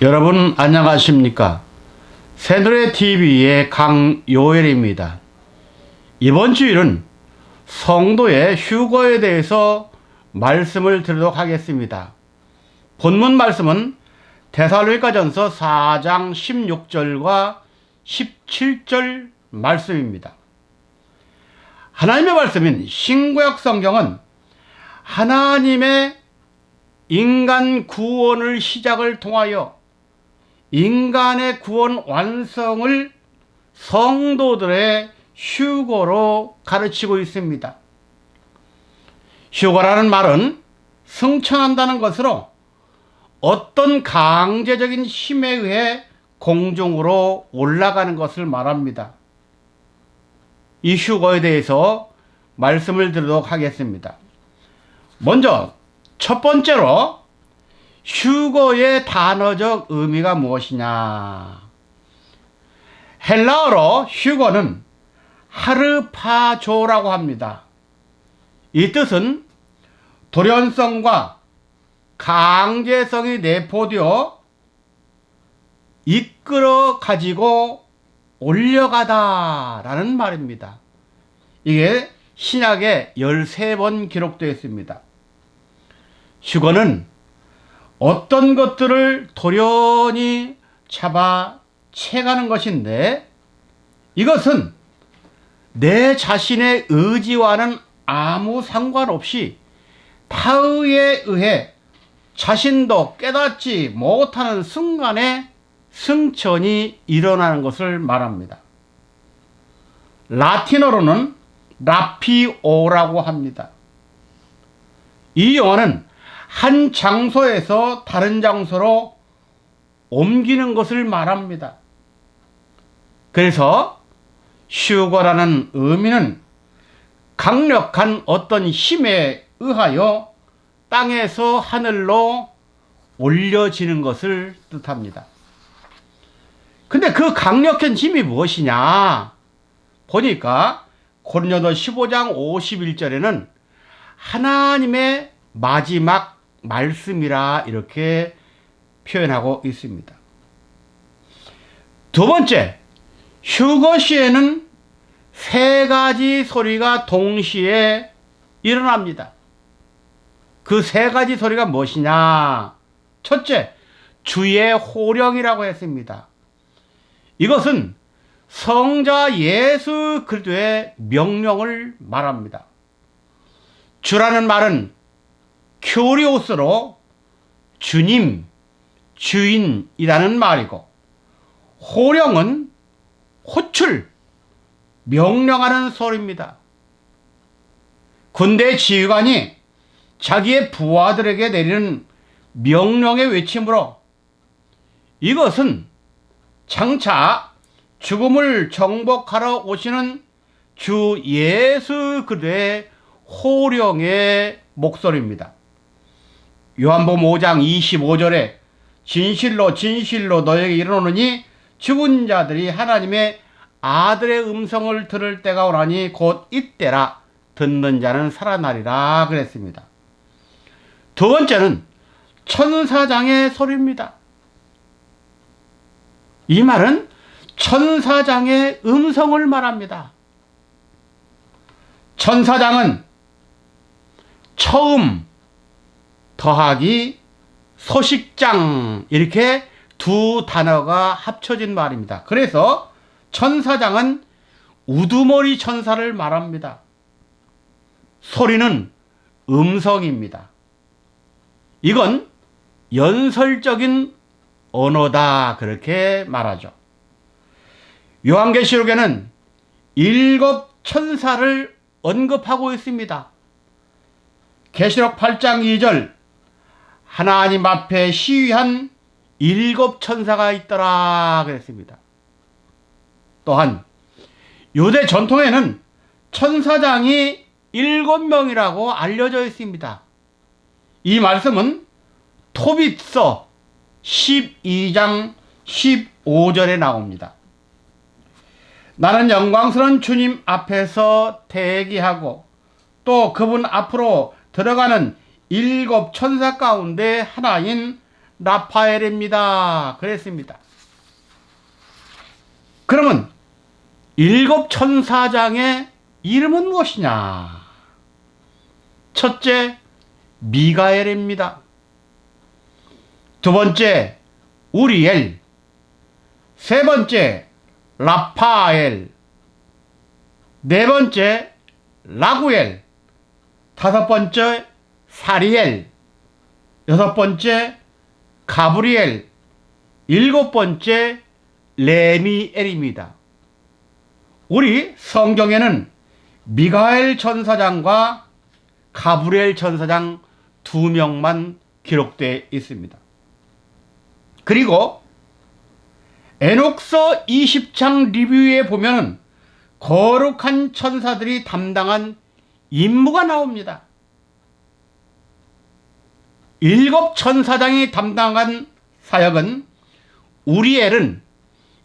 여러분 안녕하십니까? 새누레TV의 강요엘입니다. 이번 주일은 성도의 휴거에 대해서 말씀을 드리도록 하겠습니다. 본문 말씀은 데살로니가전서 4장 16절과 17절 말씀입니다. 하나님의 말씀인 신구약 성경은 하나님의 인간 구원을 시작을 통하여 인간의 구원 완성을 성도들의 휴거로 가르치고 있습니다. 휴거라는 말은 승천한다는 것으로 어떤 강제적인 힘에 의해 공중으로 올라가는 것을 말합니다. 이 휴거에 대해서 말씀을 드리도록 하겠습니다. 먼저 첫 번째로 휴거의 단어적 의미가 무엇이냐? 헬라어로 휴거는 하르파조라고 합니다. 이 뜻은 돌연성과 강제성이 내포되어 이끌어 가지고 올려가다 라는 말입니다. 이게 신약에 13번 기록되어 있습니다. 휴거는 어떤 것들을 돌연히 잡아 채가는 것인데, 이것은 내 자신의 의지와는 아무 상관없이 타의에 의해 자신도 깨닫지 못하는 순간에 승천이 일어나는 것을 말합니다. 라틴어로는 라피오라고 합니다. 이 용어는 한 장소에서 다른 장소로 옮기는 것을 말합니다. 그래서 휴거라는 의미는 강력한 어떤 힘에 의하여 땅에서 하늘로 올려지는 것을 뜻합니다. 근데 그 강력한 힘이 무엇이냐? 보니까 고린도서 15장 51절에는 하나님의 마지막 말씀이라 이렇게 표현하고 있습니다. 두 번째, 휴거 시에는 세 가지 소리가 동시에 일어납니다. 그 세 가지 소리가 무엇이냐? 첫째, 주의 호령이라고 했습니다. 이것은 성자 예수 그리스도의 명령을 말합니다. 주라는 말은 큐리오스로 주님, 주인이라는 말이고, 호령은 호출, 명령하는 소리입니다. 군대 지휘관이 자기의 부하들에게 내리는 명령의 외침으로, 이것은 장차 죽음을 정복하러 오시는 주 예수 그리스도의 호령의 목소리입니다. 요한복음 5장 25절에 진실로 진실로 너에게 이르노니 죽은 자들이 하나님의 아들의 음성을 들을 때가 오나니 곧 이때라. 듣는 자는 살아나리라 그랬습니다. 두 번째는 천사장의 소리입니다. 이 말은 천사장의 음성을 말합니다. 천사장은 처음 더하기 소식장, 이렇게 두 단어가 합쳐진 말입니다. 그래서 천사장은 우두머리 천사를 말합니다. 소리는 음성입니다. 이건 연설적인 언어다, 그렇게 말하죠. 요한계시록에는 7 천사를 언급하고 있습니다. 계시록 8장 2절, 하나님 앞에 시위한 7 천사가 있더라 그랬습니다. 또한 유대 전통에는 천사장이 7명이라고 알려져 있습니다. 이 말씀은 토빗서 12장 15절에 나옵니다. 나는 영광스러운 주님 앞에서 대기하고 또 그분 앞으로 들어가는 7 천사 가운데 하나인 라파엘입니다. 그랬습니다. 그러면 일곱 천사장의 이름은 무엇이냐? 첫째, 미가엘입니다. 두 번째, 우리엘. 세 번째, 라파엘. 네 번째, 라구엘. 다섯 번째, 사리엘. 여섯 번째, 가브리엘. 일곱 번째, 레미엘입니다. 우리 성경에는 미가엘 천사장과 가브리엘 천사장 두 명만 기록되어 있습니다. 그리고 에녹서 20장 리뷰에 보면 거룩한 천사들이 담당한 임무가 나옵니다. 일곱 천사장이 담당한 사역은 우리엘은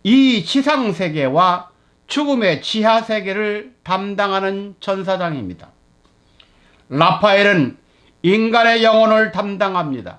이 지상세계와 죽음의 지하세계를 담당하는 천사장입니다. 라파엘은 인간의 영혼을 담당합니다.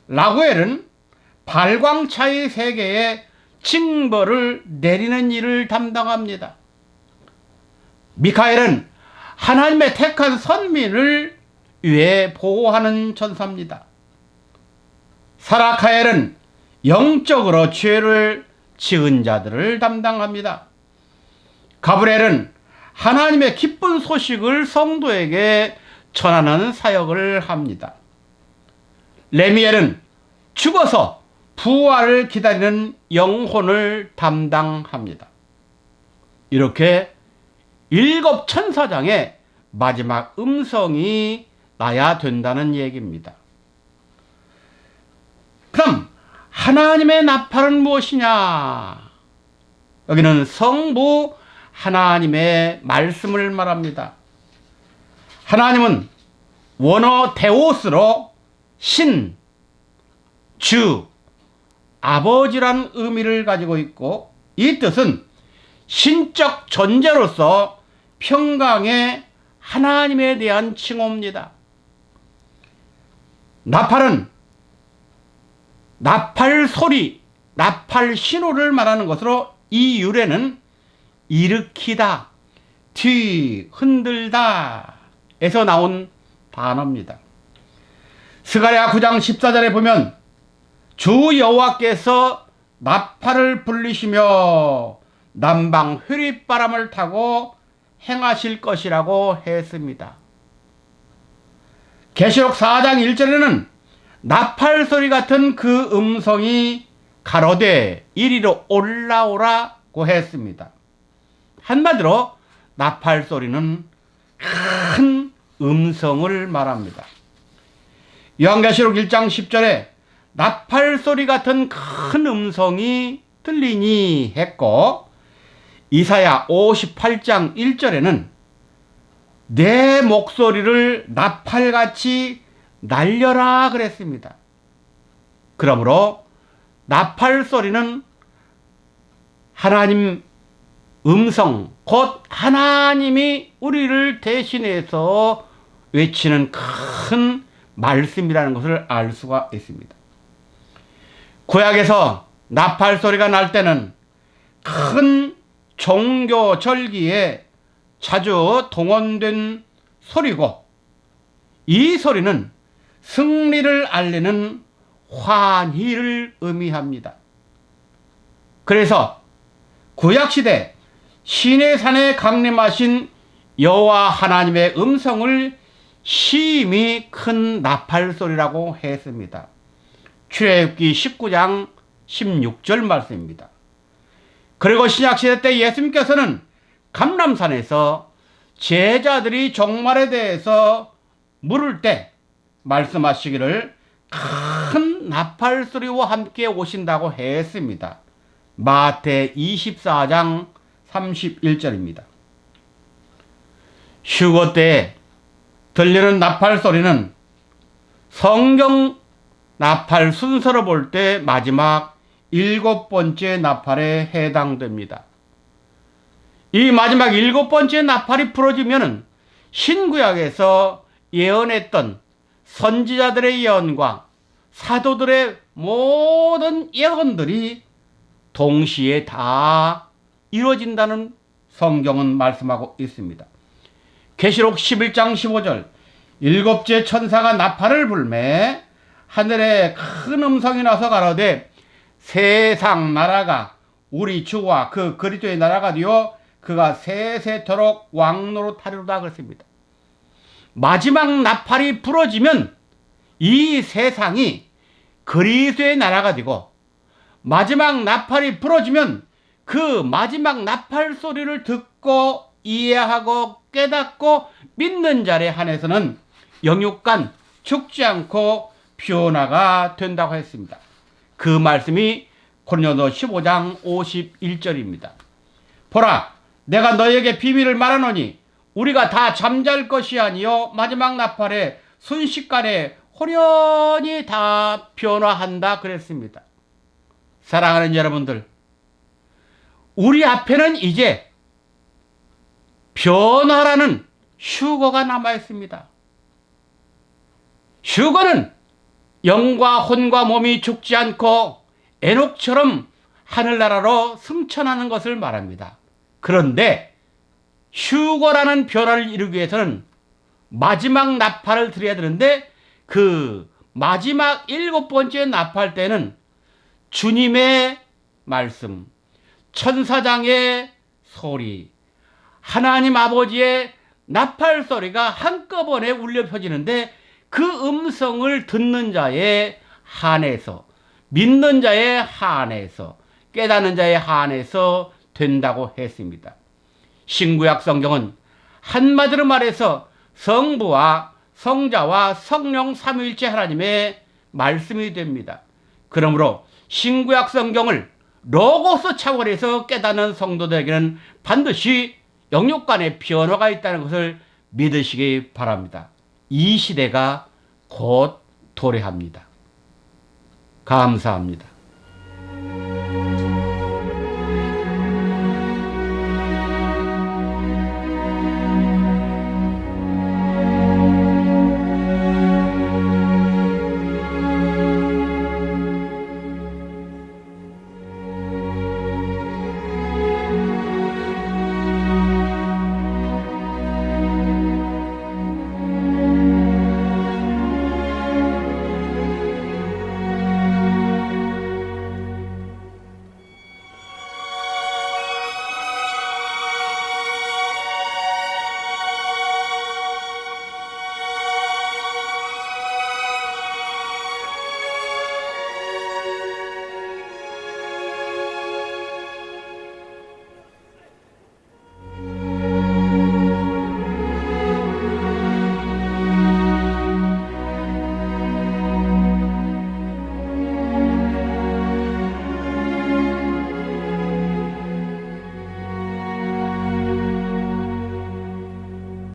라구엘은 발광차의 세계에 징벌을 내리는 일을 담당합니다. 미카엘은 하나님의 택한 선민을 위해 보호하는 천사입니다. 사라카엘은 영적으로 죄를 지은 자들을 담당합니다. 가브리엘은 하나님의 기쁜 소식을 성도에게 전하는 사역을 합니다. 레미엘은 죽어서 부활을 기다리는 영혼을 담당합니다. 이렇게 일곱 천사장의 마지막 음성이 나야 된다는 얘기입니다. 그럼 하나님의 나팔은 무엇이냐? 여기는 성부 하나님의 말씀을 말합니다. 하나님은 원어 데오스로 신, 주, 아버지란 의미를 가지고 있고, 이 뜻은 신적 존재로서 평강의 하나님에 대한 칭호입니다. 나팔은 나팔 소리, 나팔 신호를 말하는 것으로 이 유래는 일으키다, 흔들다 에서 나온 단어입니다. 스가랴 9장 14절에 보면 주 여호와께서 나팔을 불리시며 남방 회리바람을 타고 행하실 것이라고 했습니다. 계시록 4장 1절에는 나팔 소리 같은 그 음성이 가로되 이리로 올라오라고 했습니다. 한마디로 나팔 소리는 큰 음성을 말합니다. 요한계시록 1장 10절에 나팔 소리 같은 큰 음성이 들리니 했고, 이사야 58장 1절에는 내 목소리를 나팔같이 날려라 그랬습니다. 그러므로 나팔 소리는 하나님 음성, 곧 하나님이 우리를 대신해서 외치는 큰 말씀이라는 것을 알 수가 있습니다. 구약에서 나팔 소리가 날 때는 큰 종교 절기에 자주 동원된 소리고, 이 소리는 승리를 알리는 환희를 의미합니다. 그래서 구약시대 시내산에 강림하신 여호와 하나님의 음성을 심히 큰 나팔 소리라고 했습니다. 출애굽기 19장 16절 말씀입니다. 그리고 신약시대 때 예수님께서는 감람산에서 제자들이 종말에 대해서 물을 때 말씀하시기를 큰 나팔 소리와 함께 오신다고 했습니다. 마태 24장 31절입니다. 휴거 때 들리는 나팔 소리는 성경 나팔 순서로 볼 때 마지막 7번째 나팔에 해당됩니다. 이 마지막 7번째 나팔이 부러지면 신구약에서 예언했던 선지자들의 예언과 사도들의 모든 예언들이 동시에 다 이루어진다는 성경은 말씀하고 있습니다. 계시록 11장 15절 일곱째 천사가 나팔을 불매 하늘에 큰 음성이 나서 가로되 세상 나라가 우리 주와 그 그리스도의 나라가 되어 그가 세세토록 왕노릇하리로다 그랬습니다. 마지막 나팔이 부러지면 이 세상이 그리스도의 나라가 되고 마지막 나팔이 부러지면 그 마지막 나팔 소리를 듣고 이해하고 깨닫고 믿는 자에 한해서는 영육간 죽지 않고 변화가 된다고 했습니다. 그 말씀이 고린도서 15장 51절입니다. 보라 내가 너에게 비밀을 말하노니 우리가 다 잠잘 것이 아니요 마지막 나팔에 순식간에 호련히 다 변화한다 그랬습니다. 사랑하는 여러분들, 우리 앞에는 이제 변화라는 휴거가 남아 있습니다. 휴거는 영과 혼과 몸이 죽지 않고 에녹처럼 하늘나라로 승천하는 것을 말합니다. 그런데 휴거라는 변화를 이루기 위해서는 마지막 나팔을 드려야 되는데 그 마지막 7번째 나팔 때는 주님의 말씀, 천사장의 소리, 하나님 아버지의 나팔 소리가 한꺼번에 울려 펴지는데 그 음성을 듣는 자에 한해서, 믿는 자에 한해서, 깨닫는 자에 한해서 된다고 했습니다. 신구약 성경은 한마디로 말해서 성부와 성자와 성령 삼위일체 하나님의 말씀이 됩니다. 그러므로 신구약 성경을 로고스 차원에서 깨닫는 성도들에게는 반드시 영육간의 변화가 있다는 것을 믿으시기 바랍니다. 이 시대가 곧 도래합니다. 감사합니다.